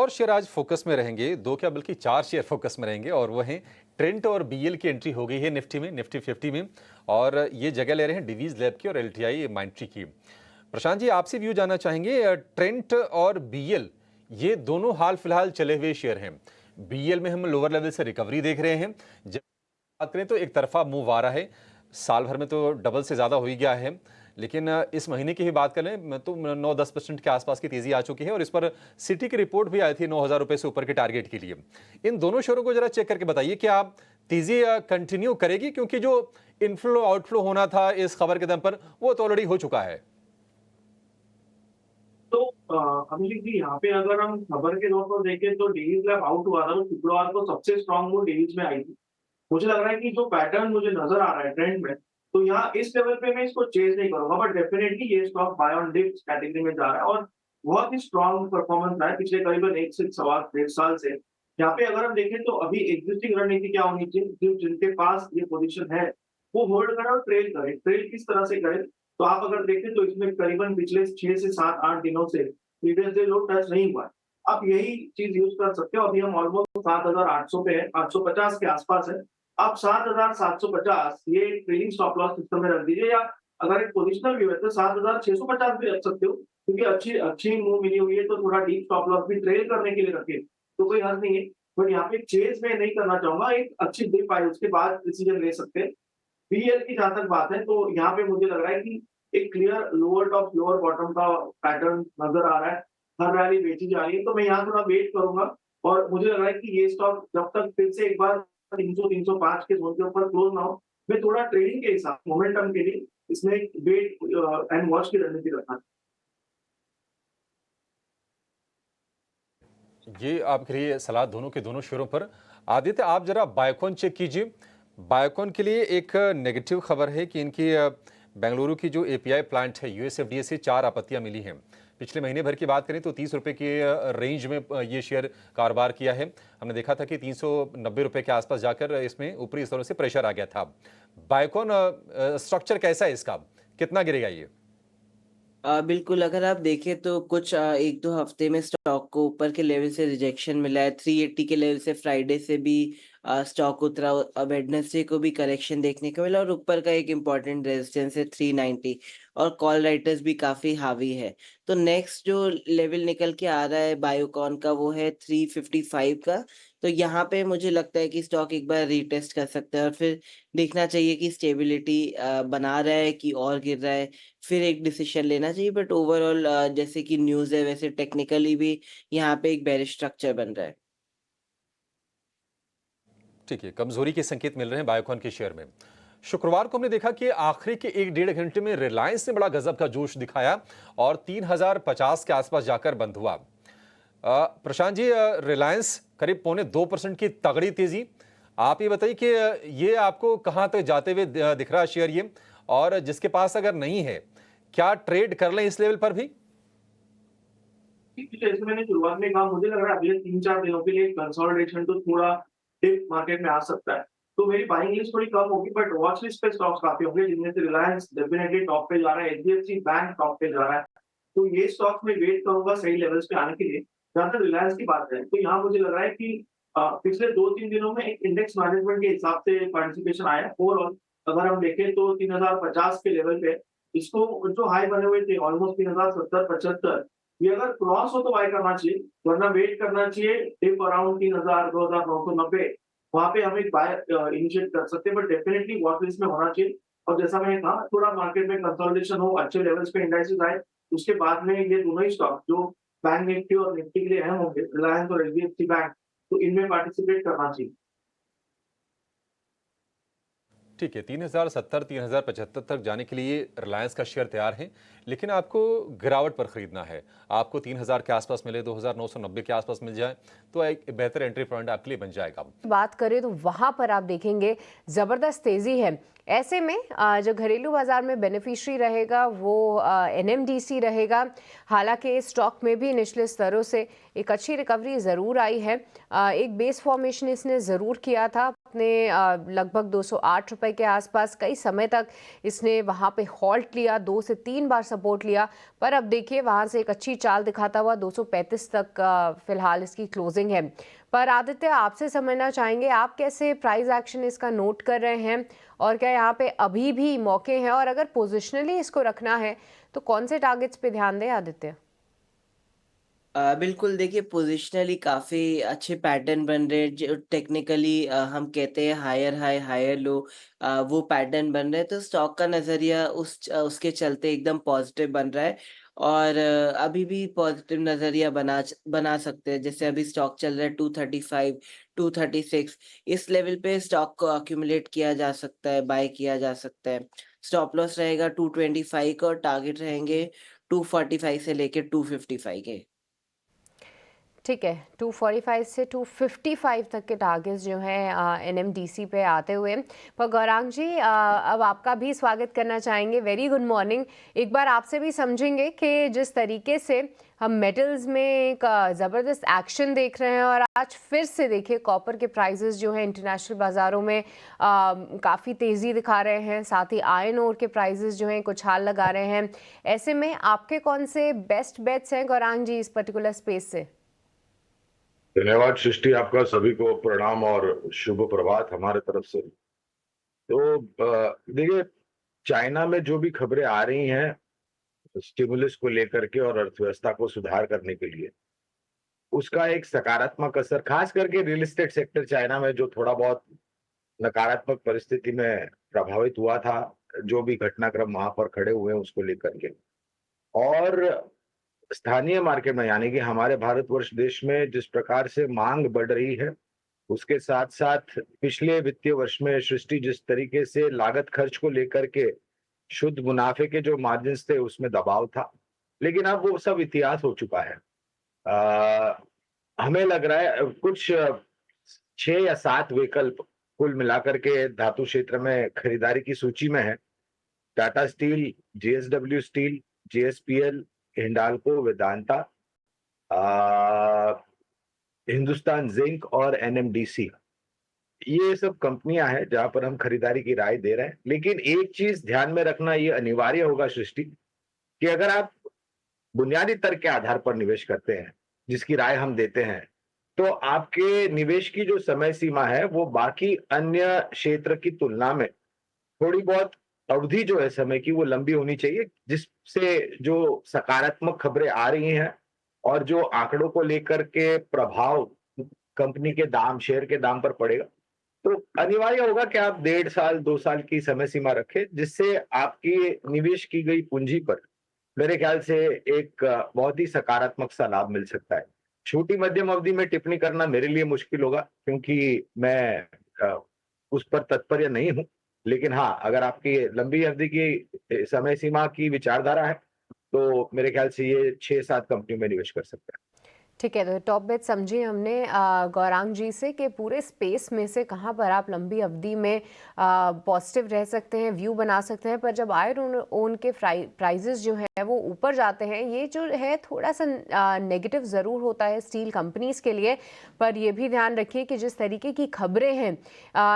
और शेयर आज फोकस में रहेंगे, दो क्या बल्कि चार शेयर फोकस में रहेंगे और वो हैं ट्रेंट और बीएल की एंट्री हो गई है निफ्टी में, निफ्टी 50 में। और ये जगह ले रहे हैं डिवीज लैब की और एलटीआई माइंट्री की। प्रशांत जी, आपसे व्यू जानना चाहेंगे, ट्रेंट और बीएल ये दोनों हाल फिलहाल चले हुए शेयर हैं। बीएल में हम लोअर लेवल से रिकवरी देख रहे हैं, जब बात करें तो एक तरफा मूव आ रहा है, साल भर में तो डबल से ज़्यादा हो ही गया है। लेकिन इस महीने की ही बात करें तो 9-10% के आसपास की तेज़ी आ चुकी है और इस पर सिटी की रिपोर्ट भी आई थी 9,000 रुपये से ऊपर के टारगेट के लिए। इन दोनों शेयरों को जरा चेक करके बताइए कि आप तेज़ी कंटिन्यू करेगी, क्योंकि जो इनफ्लो आउटफ्लो होना था इस खबर के दम पर वो तो ऑलरेडी हो चुका है। तो अभिषेक जी, यहाँ पे अगर हम खबर के तौर पर देखें तो डेलीज लैब आउट हुआ था, तो शुक्रवार को सबसे स्ट्रांग मूव डेलीज में आई थी। मुझे लग रहा है कि जो पैटर्न मुझे नजर आ रहा है ट्रेंड में, तो यहाँ इस लेवल पे मैं इसको चेज नहीं करूंगा, बट डेफिनेटली ये stock buy on dips category में जा रहा है और बहुत ही स्ट्रांग परफॉर्मेंस रहा है पिछले करीबन 1 से 1.5 साल से। यहाँ पे अगर हम देखें तो अभी एग्जिस्टिंग रणनीति क्या होनी चाहिए, जिनके पास ये पोजीशन है वो होल्ड करें और ट्रेल करें। ट्रेल किस तरह से करें, तो आप अगर देखें तो इसमें करीबन पिछले 6 से 7-8 दिनों से प्रीवियस डे लो टच नहीं हुआ है। आप यही चीज यूज कर सकते हो। अभी हम ऑलमोस्ट 7,800 पे है, 850 के आसपास है। आप 7,750 ये ट्रेलिंग स्टॉप लॉस सिस्टम में रख दीजिए, या अगर एक पोजिशनल व्यू है तो 7,650 भी रख सकते हो, क्योंकि अच्छी अच्छी मूव मिली हुई है, तो थोड़ा डीप स्टॉप लॉस भी ट्रेल करने के लिए रखे तो कोई हर्ज नहीं है। बट यहाँ पे चेज में नहीं करना चाहूंगा, एक अच्छी डिप आई उसके बाद डिसीजन ले सकते हैं। बीएल की जहां तक बात है तो यहाँ पे मुझे लग रहा है कि एक clear lower top lower bottom का पैटर्न नजर आ रहा है। हर रैली बेची जा रही है, तो मैं यहाँ थोड़ा वेट करूंगा और मुझे लग रहा है कि ये स्टॉक जब तक फिर से एक बार 300-305 के जोन के ऊपर क्लोज ना हो, मैं थोड़ा ट्रेडिंग के हिसाब मोमेंटम के लिए इसमें वेट एंड वॉच की रणनीति रखना। ये आपके लिए सलाह दोनों के दोनों शेयरों पर। आदित्य, आप जरा बायोकॉन चेक कीजिए। बायोकॉन के लिए एक नेगेटिव खबर है कि इनकी बेंगलुरु की जो एपीआई प्लांट है यूएसएफडीए से 4 आपत्तियां मिली हैं। पिछले महीने भर की बात करें तो 30 रुपये के रेंज में ये शेयर कारोबार किया है। हमने देखा था कि 390 रुपये के आसपास जाकर इसमें ऊपरी स्तरों से प्रेशर आ गया था। बायोकॉन स्ट्रक्चर कैसा है इसका, कितना गिरेगा ये? बिल्कुल, अगर आप देखें तो कुछ 1-2 हफ्ते में स्टॉक को ऊपर के लेवल से रिजेक्शन मिला है। 380 के लेवल से फ्राइडे से भी स्टॉक उतरा। वेडनेसडे को भी करेक्शन देखने को मिला और ऊपर का एक इम्पॉर्टेंट रेजिस्टेंस है 390 और कॉल राइटर्स भी काफ़ी हावी है। तो नेक्स्ट जो लेवल निकल के आ रहा है बायोकॉन का वो है 355 का। तो यहाँ पे मुझे लगता है कि स्टॉक एक बार रीटेस्ट कर सकता है और फिर देखना चाहिए कि स्टेबिलिटी बना रहा है कि और गिर रहा है, फिर एक डिसीजन लेना चाहिए। बट ओवरऑल जैसे कि न्यूज़ है वैसे टेक्निकली भी यहाँ पे एक बेरिश स्ट्रक्चर बन रहा है। ठीक है, कमजोरी के संकेत मिल रहे हैं बायोकॉन के शेयर में। शुक्रवार को हमने देखा कि आखिरी के 1-1.5 घंटे में रिलायंस ने बड़ा गजब का जोश दिखाया और 3,050 के आसपास जाकर बंद हुआ। प्रशांत जी, रिलायंस करीब 2.25% की तगड़ी तेजी। आप ये बताइए कि ये आपको कहां तक जाते हुए दिख रहा है शेयर ये, और जिसके पास अगर नहीं है क्या ट्रेड कर लें इस लेवल पर भी? जैसे मैंने शुरुआत में कहा, मुझे लग रहा है अगले 3-4 दिनों के लिए कंसोलिडेशन तो थोड़ा डिप मार्केट में आ सकता है। तो मेरी बाइंग लिस्ट थोड़ी कम होगी, बट वॉच लिस्ट पे स्टॉक्स काफी होंगे, जिनमें से रिलायंस डेफिनेटली टॉप पे जा रहा है, एचडीएफसी बैंक टॉप पे जा रहा है। तो ये स्टॉक्स में वेट करूंगा सही लेवल्स पे आने के लिए। जहां तक रिलायंस की बात है तो यहाँ मुझे लग रहा है कि पिछले 2-3 दिनों में एक इंडेक्स मैनेजमेंट के हिसाब से पार्टिसिपेशन आया ओवरऑल। अगर हम देखें तो 3,050 के लेवल पे इसको जो हाई बने हुए थे ऑलमोस्ट 3,070-75, ये अगर क्रॉस हो तो बाय करना चाहिए, वरना वेट करना चाहिए टिप अराउंड 3,000 2,990। वहां पे हम एक बाय इनिशिएट कर सकते हैं, बट डेफिनेटली वॉच लिस्ट में होना चाहिए। और जैसा मैंने कहा, थोड़ा मार्केट में कंसोलिडेशन हो, अच्छे लेवल्स पे इंडाइसेस आए, उसके बाद में ये दोनों ही स्टॉक जो बैंक निफ्टी और निफ्टी के लिए अहम होंगे, रिलायंस और एचडीएफसी बैंक, तो इनमें पार्टिसिपेट करना चाहिए। ठीक है, 3,070 3,075 तक जाने के लिए रिलायंस का शेयर तैयार है, लेकिन आपको गिरावट पर खरीदना है। आपको 3,000 के आसपास मिले, 2,990 के आसपास मिल जाए तो एक बेहतर एंट्री पॉइंट आपके लिए बन जाएगा। बात करें तो वहां पर आप देखेंगे जबरदस्त तेजी है। ऐसे में जो घरेलू बाजार में बेनिफिशियरी रहेगा वो एनएमडीसी रहेगा। हालांकि स्टॉक में भी निचले स्तरों से एक अच्छी रिकवरी ज़रूर आई है। एक बेस फॉर्मेशन इसने ज़रूर किया था अपने लगभग 208 रुपए रुपए के आसपास कई समय तक इसने वहां पे हॉल्ट लिया, 2 से 3 बार सपोर्ट लिया, पर अब देखिए वहां से एक अच्छी चाल दिखाता हुआ 235 तक फिलहाल इसकी क्लोजिंग है। पर आदित्य, आपसे समझना चाहेंगे आप कैसे प्राइस एक्शन इसका नोट कर रहे हैं और क्या यहाँ पे अभी भी मौके हैं, और अगर पोजिशनली इसको रखना है तो कौन से टारगेट्स पे ध्यान दें आदित्य? बिल्कुल देखिए, पोजिशनली काफ़ी अच्छे पैटर्न बन रहे हैं, जो टेक्निकली हम कहते हैं हायर हाई हायर लो, वो पैटर्न बन रहे हैं, तो स्टॉक का नज़रिया उसके चलते एकदम पॉजिटिव बन रहा है। और अभी भी पॉजिटिव नज़रिया बना सकते हैं। जैसे अभी स्टॉक चल रहा है 235 236, इस लेवल पे स्टॉक को अक्यूमुलेट किया जा सकता है, बाय किया जा सकता है। स्टॉप लॉस रहेगा 225 का, और टारगेट रहेंगे 245 से लेके 255 के। ठीक है, 245 से 255 तक के टारगेट्स जो हैं एनएमडीसी पे आते हुए। पर गौरांग जी, अब आपका भी स्वागत करना चाहेंगे। Very good morning. एक बार आपसे भी समझेंगे कि जिस तरीके से हम मेटल्स में एक ज़बरदस्त एक्शन देख रहे हैं, और आज फिर से देखिए कॉपर के प्राइसेस जो हैं इंटरनेशनल बाज़ारों में काफ़ी तेज़ी दिखा रहे हैं, साथ ही आयरन ओर के प्राइसेस जो हैं कुछ हाल लगा रहे हैं। ऐसे में आपके कौन से बेस्ट बेट्स हैं गौरांग जी इस पर्टिकुलर स्पेस से? धन्यवाद सृष्टि, आपका सभी को प्रणाम और शुभ प्रभात हमारे तरफ से। तो देखिए, चाइना में जो भी खबरें आ रही हैं स्टिमुलस को लेकर के और अर्थव्यवस्था को सुधार करने के लिए, उसका एक सकारात्मक असर खास करके रियल एस्टेट सेक्टर चाइना में जो थोड़ा बहुत नकारात्मक परिस्थिति में प्रभावित हुआ था, जो भी घटनाक्रम वहां पर खड़े हुए हैं उसको लेकर के, और स्थानीय मार्केट में यानी कि हमारे भारतवर्ष देश में जिस प्रकार से मांग बढ़ रही है, उसके साथ साथ पिछले वित्तीय वर्ष में सृष्टि जिस तरीके से लागत खर्च को लेकर के शुद्ध मुनाफे के जो मार्जिन्स थे उसमें दबाव था, लेकिन अब वो सब इतिहास हो चुका है। हमें लग रहा है कुछ 6 या 7 विकल्प कुल मिलाकर के धातु क्षेत्र में खरीदारी की सूची में है। Tata steel, JSW steel, JSPL, Hindalco, Vedanta, Hindustan zinc और एनएमडीसी। ये सब कंपनियां हैं जहां पर हम खरीदारी की राय दे रहे हैं। लेकिन एक चीज ध्यान में रखना ये अनिवार्य होगा सृष्टि, कि अगर आप बुनियादी तर्क के आधार पर निवेश करते हैं, जिसकी राय हम देते हैं, तो आपके निवेश की जो समय सीमा है वो बाकी अन्य क्षेत्र की तुलना में थोड़ी बहुत अवधि जो है समय की वो लंबी होनी चाहिए, जिससे जो सकारात्मक खबरें आ रही हैं और जो आंकड़ों को लेकर के प्रभाव कंपनी के दाम, शेयर के दाम पर पड़ेगा, तो अनिवार्य होगा कि आप 1.5 साल 2 साल की समय सीमा रखें, जिससे आपकी निवेश की गई पूंजी पर मेरे ख्याल से एक बहुत ही सकारात्मक सा लाभ मिल सकता है। छोटी मध्यम अवधि में टिप्पणी करना मेरे लिए मुश्किल होगा, क्योंकि मैं उस पर तत्पर नहीं हूं। लेकिन हाँ, अगर आपकी लंबी अवधि की समय सीमा की विचारधारा है, तो मेरे ख्याल से ये 6-7 कंपनियों में निवेश कर सकते हैं। ठीक है, तो टॉप बेट समझी हमने गौरांग जी से कि पूरे स्पेस में से कहाँ पर आप लंबी अवधि में पॉजिटिव रह सकते हैं, व्यू बना सकते हैं। पर जब आयरन ओन के प्राइजेस जो है वो ऊपर जाते हैं, ये जो है थोड़ा सा नेगेटिव ज़रूर होता है स्टील कंपनीज के लिए। पर ये भी ध्यान रखिए कि जिस तरीके की खबरें हैं,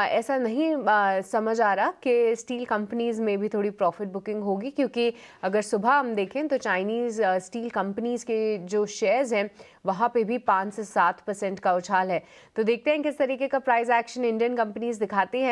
ऐसा नहीं समझ आ रहा कि स्टील कंपनीज में भी थोड़ी प्रॉफिट बुकिंग होगी, क्योंकि अगर सुबह हम देखें तो चाइनीज़ स्टील कंपनीज के जो शेयर्स हैं वहाँ पे भी 5 से 7% का उछाल है। तो देखते हैं किस तरीके का प्राइस एक्शन इंडियन कंपनीज दिखाती हैं।